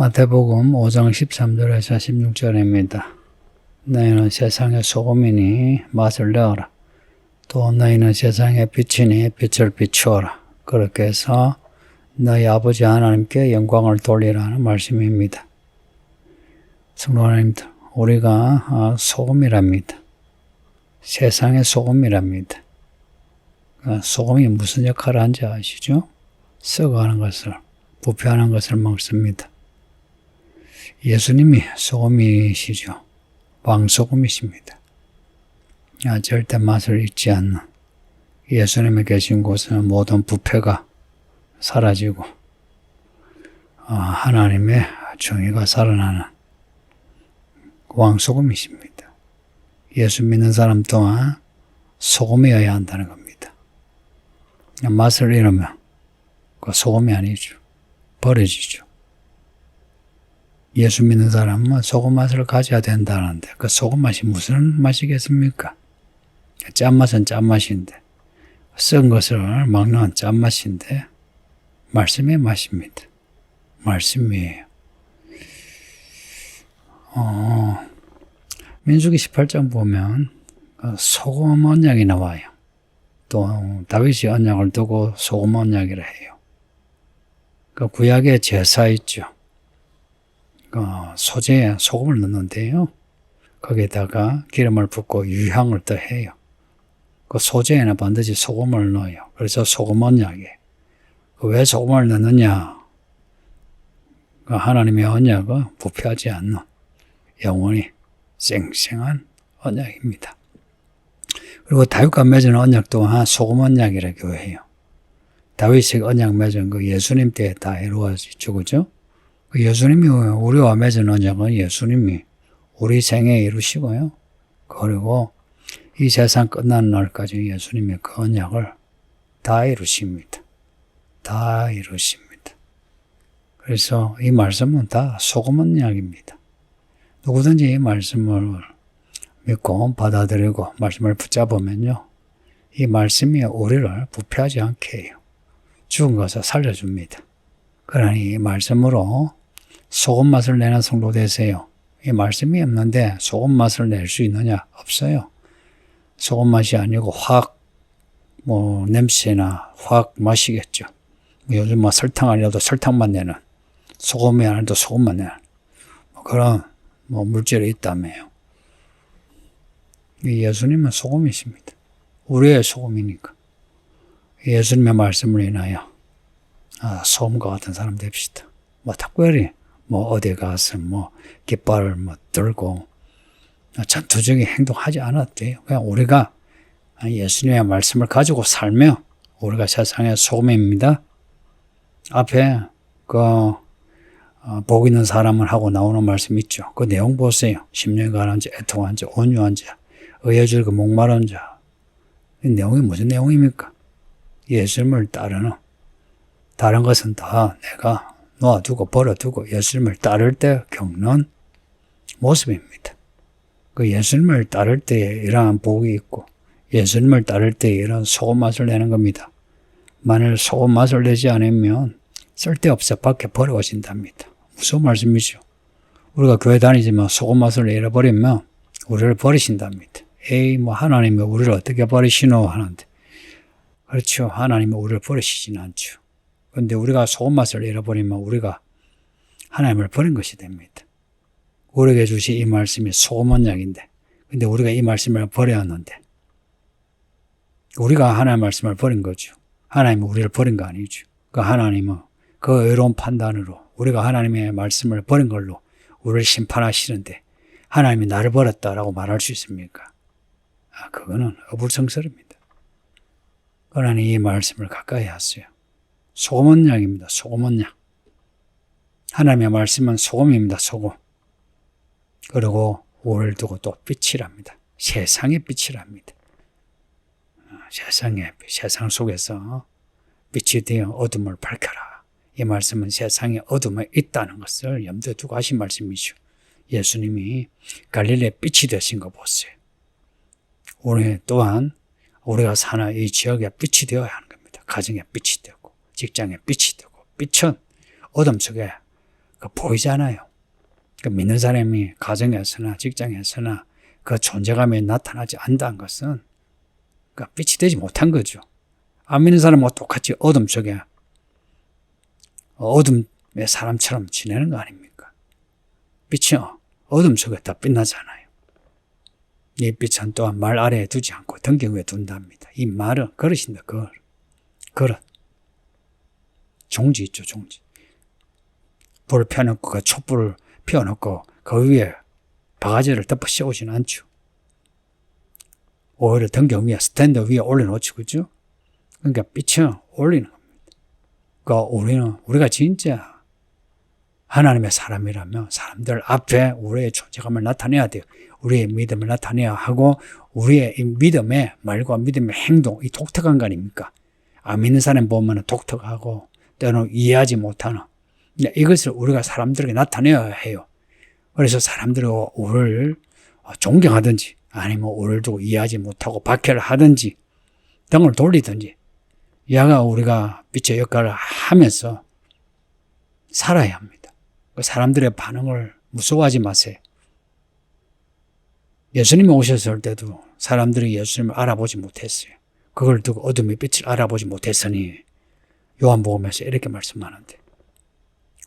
마태복음 5장 13절에서 16절입니다. 너희는 세상의 소금이니 맛을 내어라. 또 너희는 세상의 빛이니 빛을 비추어라. 그렇게 해서 너희 아버지 하나님께 영광을 돌리라는 말씀입니다. 성도 하나님들, 우리가 소금이랍니다. 세상의 소금이랍니다. 소금이 무슨 역할을 하는지 아시죠? 썩어가는 것을, 부패하는 것을 먹습니다. 예수님이 소금이시죠. 왕소금이십니다. 절대 맛을 잊지 않는, 예수님이 계신 곳은 모든 부패가 사라지고 하나님의 정의가 살아나는 왕소금이십니다. 예수 믿는 사람 또한 소금이어야 한다는 겁니다. 맛을 잃으면 그 소금이 아니죠. 버려지죠. 예수 믿는 사람은 소금 맛을 가져야 된다는데 그 소금 맛이 무슨 맛이겠습니까? 짠맛은 짠맛인데, 쓴 것을 먹는 짠맛인데 말씀의 맛입니다. 말씀이에요. 민수기 18장 보면 소금 언약이 나와요. 또 다윗이 언약을 두고 소금 언약이라 해요. 그 구약의 제사 있죠. 소재에 소금을 넣는데요. 거기에다가 기름을 붓고 유향을 더해요. 그 소재에는 반드시 소금을 넣어요. 그래서 소금 언약이에요. 왜 소금을 넣느냐? 하나님의 언약은 부패하지 않는 영원히 쌩쌩한 언약입니다. 그리고 다윗과 맺은 언약 또한 소금 언약이라고 해요. 다윗이 언약 맺은 그 예수님 때에 다 이루어지죠. 그죠? 예수님이 우리와 맺은 언약은 예수님이 우리 생에 이루시고요. 그리고 이 세상 끝나는 날까지 예수님이 그 언약을 다 이루십니다. 다 이루십니다. 그래서 이 말씀은 다 소금 언약입니다. 누구든지 이 말씀을 믿고 받아들이고 말씀을 붙잡으면요. 이 말씀이 우리를 부패하지 않게 해요. 죽은 것을 살려줍니다. 그러니 이 말씀으로 소금 맛을 내는 성도 되세요. 이 말씀이 없는데 소금 맛을 낼 수 있느냐? 없어요. 소금 맛이 아니고 냄새나 화학 맛이겠죠. 요즘 설탕 아니라도 설탕만 내는, 소금이 아니라도 소금만 내는 그런 물질이 있다며요. 예수님은 소금이십니다. 우리의 소금이니까. 예수님의 말씀을 인하여 소금과 같은 사람 됩시다. 특별히 어디 가서 깃발을 들고 전투적인 행동하지 않아도 돼요. 그냥 우리가 예수님의 말씀을 가지고 살며 우리가 세상의 소금입니다. 앞에 복 있는 사람을 하고 나오는 말씀 있죠. 그 내용 보세요. 심령가는 자, 애통한 자, 온유한 자, 의에 즐거 목마른 자. 이 내용이 무슨 내용입니까? 예수님을 따르는, 다른 것은 다 내가 놓아두고 버려두고 예수님을 따를 때 겪는 모습입니다. 그 예수님을 따를 때에 이러한 복이 있고 예수님을 따를 때에 이런 소금 맛을 내는 겁니다. 만일 소금 맛을 내지 않으면 쓸데없어 밖에 버려진답니다. 무슨 말씀이죠? 우리가 교회 다니지만 소금 맛을 잃어버리면 우리를 버리신답니다. 하나님이 우리를 어떻게 버리시노 하는데, 그렇죠. 하나님이 우리를 버리시지는 않죠. 그런데 우리가 소금 맛을 잃어버리면 우리가 하나님을 버린 것이 됩니다. 우리에게 주신 이 말씀이 소금 언약인데, 근데 우리가 이 말씀을 버렸는데, 우리가 하나님의 말씀을 버린 거죠. 하나님은 우리를 버린 거 아니죠. 하나님은 그 의로운 판단으로 우리가 하나님의 말씀을 버린 걸로 우리를 심판하시는데, 하나님이 나를 버렸다라고 말할 수 있습니까? 그거는 어불성설입니다. 그러니 이 말씀을 가까이 하세요. 소금 언약입니다. 소금 언약. 하나님의 말씀은 소금입니다. 소금. 그리고 우리를 두고 또 빛이랍니다. 세상의 빛이랍니다. 세상 속에서 빛이 되어 어둠을 밝혀라. 이 말씀은 세상에 어둠에 있다는 것을 염두에 두고 하신 말씀이죠. 예수님이 갈릴리의 빛이 되신 거 보세요. 우리 또한 우리가 사는 이 지역에 빛이 되어야 하는 겁니다. 가정에 빛이 되고 직장에 빛이 되고, 빛은 어둠 속에 보이잖아요. 믿는 사람이 가정에서나 직장에서나 그 존재감이 나타나지 않는다는 것은 빛이 되지 못한 거죠. 안 믿는 사람과 똑같이 어둠 속에 어둠의 사람처럼 지내는 거 아닙니까? 빛이 어둠 속에 다 빛나잖아요. 이 빛은 또한 말 아래에 두지 않고 등경 위에 둔답니다. 이 말은 그릇인데 그릇. 종지 있죠, 종지. 불을 펴놓고 그 촛불을 피워놓고 그 위에 바가지를 덮어 씌우지는 않죠. 오히려 등경 위에 스탠드 위에 올려놓죠, 그죠? 그러니까 빛은 올리는 겁니다. 그러니까 우리가 진짜 하나님의 사람이라면 사람들 앞에 우리의 존재감을 나타내야 돼요. 우리의 믿음을 나타내야 하고 우리의 이 믿음의 말과 믿음의 행동, 이 독특한 거 아닙니까? 안 믿는 사람 보면 독특하고 때로는 이해하지 못하는 이것을 우리가 사람들에게 나타내야 해요. 그래서 사람들이 우리를 존경하든지 아니면 우리를 두고 이해하지 못하고 박해를 하든지 등을 돌리든지 야가 우리가 빛의 역할을 하면서 살아야 합니다. 사람들의 반응을 무서워하지 마세요. 예수님이 오셨을 때도 사람들이 예수님을 알아보지 못했어요. 그걸 두고 어둠의 빛을 알아보지 못했으니 요한복음에서 이렇게 말씀하는데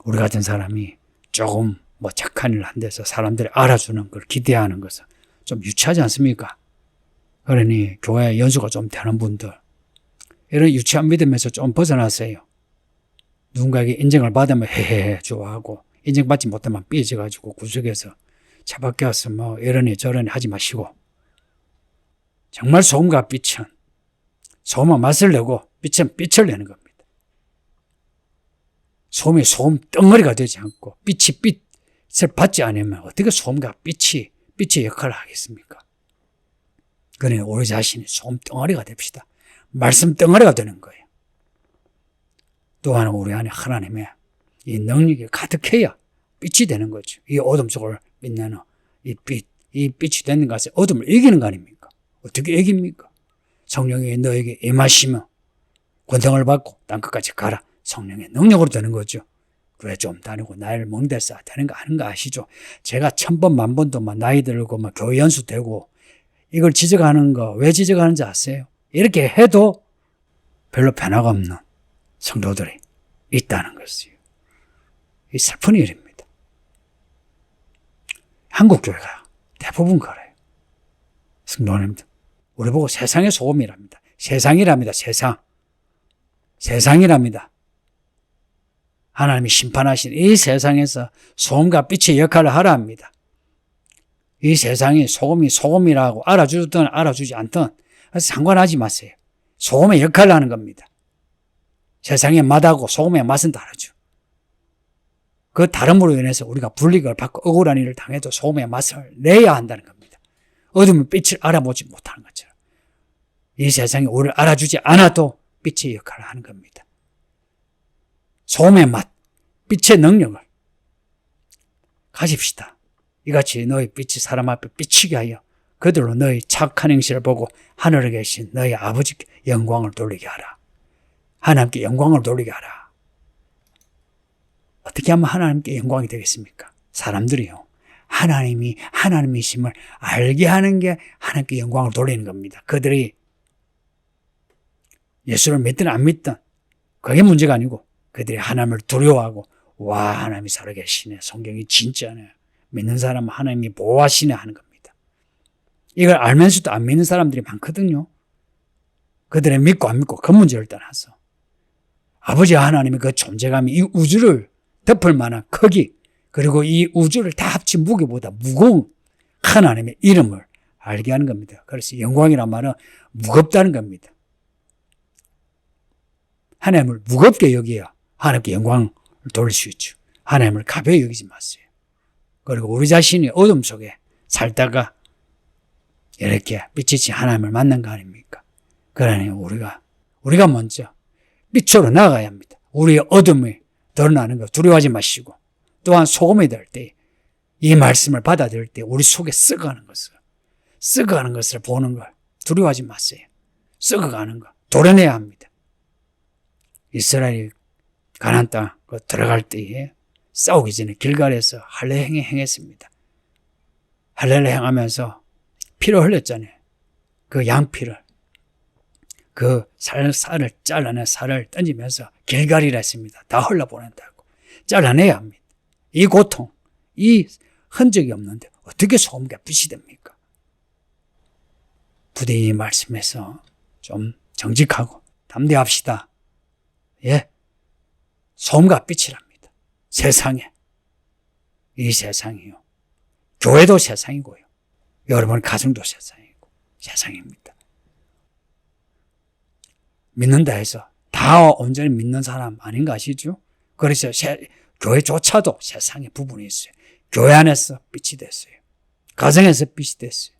우리 같은 사람이 조금 착한 일을 한 데서 사람들이 알아주는 걸 기대하는 것은 좀 유치하지 않습니까? 그러니 교회 연수가 좀 되는 분들 이런 유치한 믿음에서 좀 벗어나세요. 누군가에게 인정을 받으면 헤헤헤 좋아하고 인정받지 못하면 삐져가지고 구석에서 차밖에 와서 이러니 저러니 하지 마시고 정말 소금과 빛은 소금은 맛을 내고 빛은 빛을 내는 겁니다. 소금이 소금 덩어리가 되지 않고 빛이 빛을 받지 않으면 어떻게 소금과 빛이 빛의 역할을 하겠습니까? 그러니 우리 자신이 소금 덩어리가 됩시다. 말씀 덩어리가 되는 거예요. 또한 우리 안에 하나님의 이 능력이 가득해야 빛이 되는 거죠. 이 어둠 속을 빛내는 이 빛이 되는 것은 어둠을 이기는 거 아닙니까? 어떻게 이깁니까? 성령이 너에게 임하시면 권능을 받고 땅끝까지 가라. 성령의 능력으로 되는 거죠. 교회 좀 다니고 나이를 먹대서 되는 거 아는 거 아시죠? 제가 1000번 만번도 나이 들고 교회 연수 되고 이걸 지적하는 거 왜 지적하는지 아세요? 이렇게 해도 별로 변화가 없는 성도들이 있다는 것이에요. 이 슬픈 일입니다. 한국 교회가 대부분 그래요. 성도님들, 우리 보고 세상의 소금이랍니다. 세상이랍니다. 세상이랍니다. 하나님이 심판하신 이 세상에서 소금과 빛의 역할을 하라 합니다. 이 세상이 소금이 소금이라고 알아주든 알아주지 않든 상관하지 마세요. 소금의 역할을 하는 겁니다. 세상의 맛하고 소금의 맛은 다르죠. 그 다름으로 인해서 우리가 불이익을 받고 억울한 일을 당해도 소금의 맛을 내야 한다는 겁니다. 어둠의 빛을 알아보지 못하는 것처럼 이 세상이 우리를 알아주지 않아도 빛의 역할을 하는 겁니다. 소금의 맛, 빛의 능력을 가집시다. 이같이 너희 빛이 사람 앞에 비치게 하여 그들로 너희 착한 행실을 보고 하늘에 계신 너희 아버지께 영광을 돌리게 하라. 하나님께 영광을 돌리게 하라. 어떻게 하면 하나님께 영광이 되겠습니까? 사람들이요. 하나님이 하나님이심을 알게 하는 게 하나님께 영광을 돌리는 겁니다. 그들이 예수를 믿든 안 믿든 그게 문제가 아니고 그들이 하나님을 두려워하고 와 하나님이 살아계시네. 성경이 진짜네. 믿는 사람은 하나님이 보호하시네 하는 겁니다. 이걸 알면서도 안 믿는 사람들이 많거든요. 그들의 믿고 안 믿고 그 문제를 떠나서 아버지 하나님의 그 존재감이 이 우주를 덮을 만한 크기 그리고 이 우주를 다 합친 무게보다 무거운 하나님의 이름을 알게 하는 겁니다. 그래서 영광이란 말은 무겁다는 겁니다. 하나님을 무겁게 여기야 하나님께 영광을 돌릴 수 있죠. 하나님을 가벼이 여기지 마세요. 그리고 우리 자신이 어둠 속에 살다가 이렇게 빛이신 하나님을 만난 거 아닙니까? 그러니 우리가 먼저 빛으로 나가야 합니다. 우리의 어둠이 드러나는 거 두려워하지 마시고 또한 소금이 될 때 이 말씀을 받아들일 때 우리 속에 썩어가는 것을 보는 걸 두려워하지 마세요. 썩어가는 거 도려내야 합니다. 이스라엘이 가나안 땅 들어갈 때에 싸우기 전에 길갈에서 할례 행했습니다. 할례를 행하면서 피를 흘렸잖아요. 그 양피를, 그 살을 잘라낸 살을 던지면서 길갈이라 했습니다. 다 흘러보낸다고. 잘라내야 합니다. 이 고통, 이 흔적이 없는데 어떻게 소음과 빛이 됩니까? 부디 이 말씀에서 좀 정직하고 담대합시다. 예, 소음과 빛이랍니다. 세상에, 이 세상이요. 교회도 세상이고요. 여러분 가정도 세상이고 세상입니다. 믿는다 해서 다 온전히 믿는 사람 아닌 거 아시죠? 그래서 교회조차도 세상의 부분이 있어요. 교회 안에서 빛이 됐어요. 가정에서 빛이 됐어요.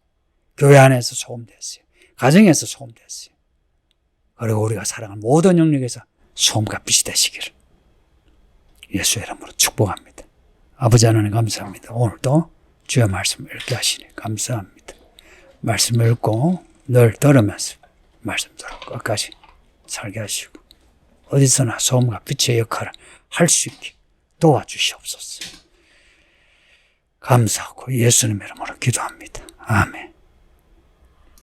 교회 안에서 소금 됐어요. 가정에서 소금 됐어요. 그리고 우리가 살아가는 모든 영역에서 소금과 빛이 되시기를 예수의 이름으로 축복합니다. 아버지 하나님 감사합니다. 오늘도 주의 말씀을 읽게 하시니 감사합니다. 말씀을 읽고 늘 들으면서 말씀대로 끝까지 살게 하시고 어디서나 소금과 빛의 역할을 할 수 있게 도와주시옵소서. 감사하고 예수님의 이름으로 기도합니다. 아멘.